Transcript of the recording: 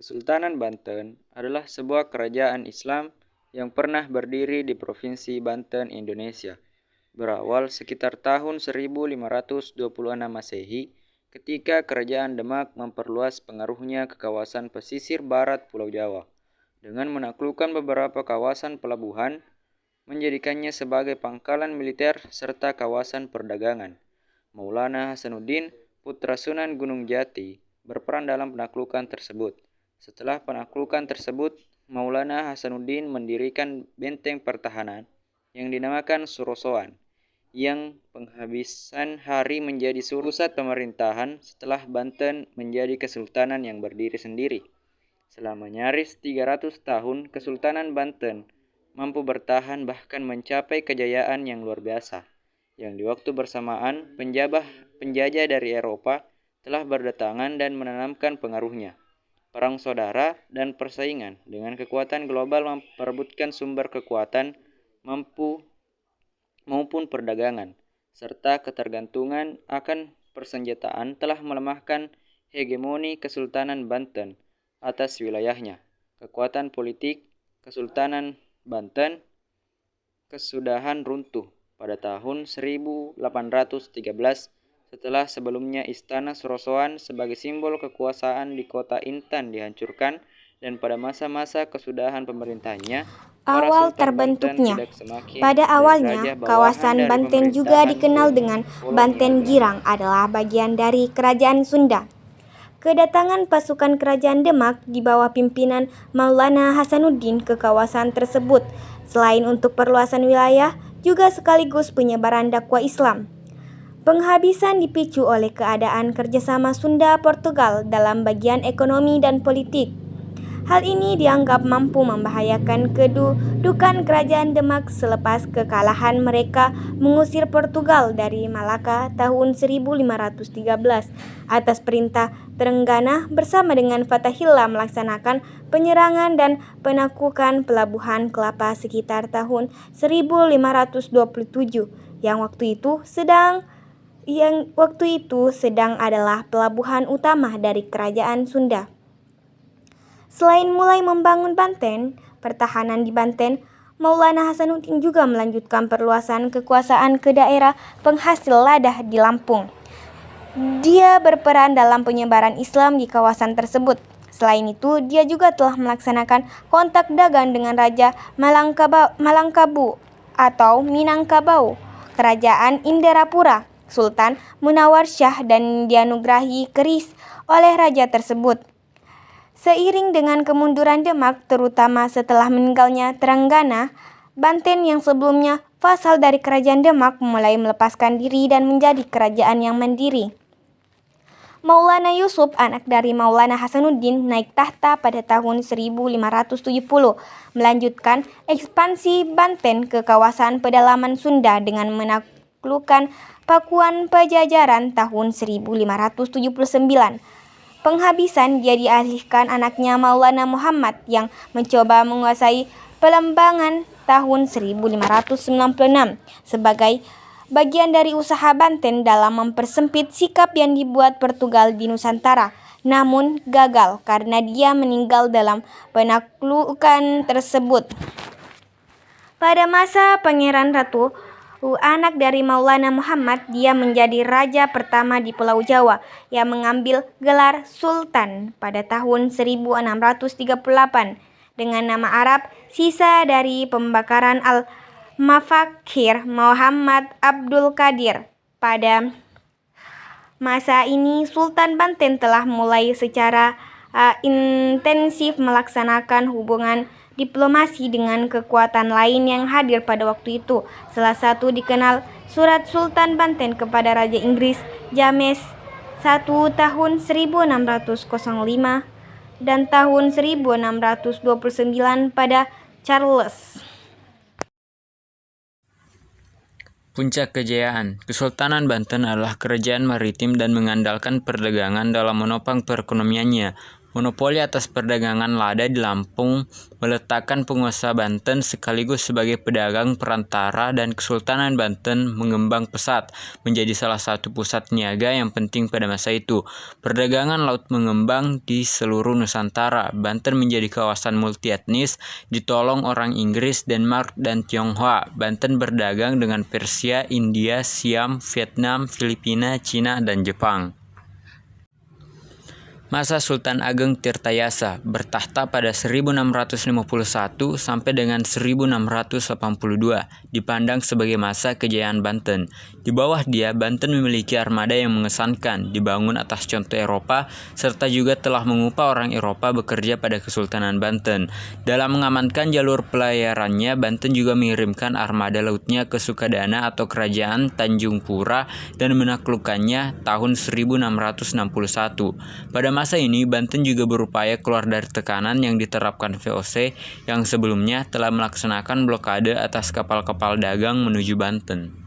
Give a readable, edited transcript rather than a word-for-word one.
Kesultanan Banten adalah sebuah kerajaan Islam yang pernah berdiri di Provinsi Banten, Indonesia. Berawal sekitar tahun 1526 Masehi, ketika Kerajaan Demak memperluas pengaruhnya ke kawasan pesisir barat Pulau Jawa, dengan menaklukkan beberapa kawasan pelabuhan, menjadikannya sebagai pangkalan militer serta kawasan perdagangan. Maulana Hasanuddin, putra Sunan Gunung Jati, berperan dalam penaklukan tersebut. Setelah penaklukan tersebut, Maulana Hasanuddin mendirikan benteng pertahanan yang dinamakan Surosoan, yang penghabisan hari menjadi pusat pemerintahan setelah Banten menjadi kesultanan yang berdiri sendiri. Selama nyaris 300 tahun, Kesultanan Banten mampu bertahan bahkan mencapai kejayaan yang luar biasa, yang di waktu bersamaan penjajah dari Eropa telah berdatangan dan menanamkan pengaruhnya. Perang saudara dan persaingan dengan kekuatan global memperebutkan sumber kekuatan maupun perdagangan, serta ketergantungan akan persenjataan telah melemahkan hegemoni Kesultanan Banten atas wilayahnya. Kekuatan politik Kesultanan Banten kesudahan runtuh pada tahun 1813 setelah sebelumnya Istana Surosoan sebagai simbol kekuasaan di kota Intan dihancurkan, dan pada masa-masa kesudahan pemerintahnya, para Awal Sultan Banten terbentuknya. tidak semakin Pada dari awalnya, raja bawahan kawasan dari Banten juga pemerintahan dikenal dengan Banten Girang adalah bagian dari Kerajaan Sunda. Kedatangan pasukan Kerajaan Demak di bawah pimpinan Maulana Hasanuddin ke kawasan tersebut, selain untuk perluasan wilayah, juga sekaligus penyebaran dakwah Islam. Penghabisan dipicu oleh keadaan kerjasama Sunda-Portugal dalam bagian ekonomi dan politik. Hal ini dianggap mampu membahayakan kedudukan Kerajaan Demak selepas kekalahan mereka mengusir Portugal dari Malaka tahun 1513 atas perintah Trenggana bersama dengan Fatahillah melaksanakan penyerangan dan penaklukan pelabuhan Kelapa sekitar tahun 1527 yang waktu itu sedang adalah pelabuhan utama dari Kerajaan Sunda. Selain mulai membangun pertahanan di Banten, Maulana Hasanuddin juga melanjutkan perluasan kekuasaan ke daerah penghasil lada di Lampung. Dia berperan dalam penyebaran Islam di kawasan tersebut. Selain itu, dia juga telah melaksanakan kontak dagang dengan Raja Minangkabau, Kerajaan Indarapura, Sultan Munawar Shah, dan dianugerahi keris oleh raja tersebut. Seiring dengan kemunduran Demak, terutama setelah meninggalnya Trenggana, Banten yang sebelumnya vasal dari Kerajaan Demak mulai melepaskan diri dan menjadi kerajaan yang mandiri. Maulana Yusuf, anak dari Maulana Hasanuddin, naik tahta pada tahun 1570, melanjutkan ekspansi Banten ke kawasan pedalaman Sunda dengan menaklukkan Pakuan Pajajaran tahun 1579. Penghabisan dia dialihkan anaknya Maulana Muhammad yang mencoba menguasai Pelembangan tahun 1596 sebagai bagian dari usaha Banten dalam mempersempit sikap yang dibuat Portugal di Nusantara, namun gagal karena dia meninggal dalam penaklukan tersebut. Pada masa Pangeran Ratu, anak dari Maulana Muhammad, dia menjadi raja pertama di Pulau Jawa yang mengambil gelar Sultan pada tahun 1638 dengan nama Arab sisa dari pembakaran Al-Mafakir Muhammad Abdul Qadir. Pada masa ini, Sultan Banten telah mulai secara intensif melaksanakan hubungan diplomasi dengan kekuatan lain yang hadir pada waktu itu. Salah satu dikenal Surat Sultan Banten kepada Raja Inggris James I tahun 1605 dan tahun 1629 pada Charles. Puncak kejayaan Kesultanan Banten adalah kerajaan maritim dan mengandalkan perdagangan dalam menopang perekonomiannya. Monopoli atas perdagangan lada di Lampung meletakkan penguasa Banten sekaligus sebagai pedagang perantara, dan Kesultanan Banten mengembang pesat menjadi salah satu pusat niaga yang penting pada masa itu. Perdagangan laut mengembang di seluruh Nusantara. Banten menjadi kawasan multietnis, ditolong orang Inggris, Denmark, dan Tionghoa. Banten berdagang dengan Persia, India, Siam, Vietnam, Filipina, Cina, dan Jepang. Masa Sultan Ageng Tirtayasa bertahta pada 1651 sampai dengan 1682 dipandang sebagai masa kejayaan Banten. Di bawah dia, Banten memiliki armada yang mengesankan, dibangun atas contoh Eropa, serta juga telah mengupah orang Eropa bekerja pada Kesultanan Banten. Dalam mengamankan jalur pelayarannya, Banten juga mengirimkan armada lautnya ke Sukadana atau Kerajaan Tanjung Pura dan menaklukkannya tahun 1661. Pada masa ini, Banten juga berupaya keluar dari tekanan yang diterapkan VOC yang sebelumnya telah melaksanakan blokade atas kapal-kapal dagang menuju Banten.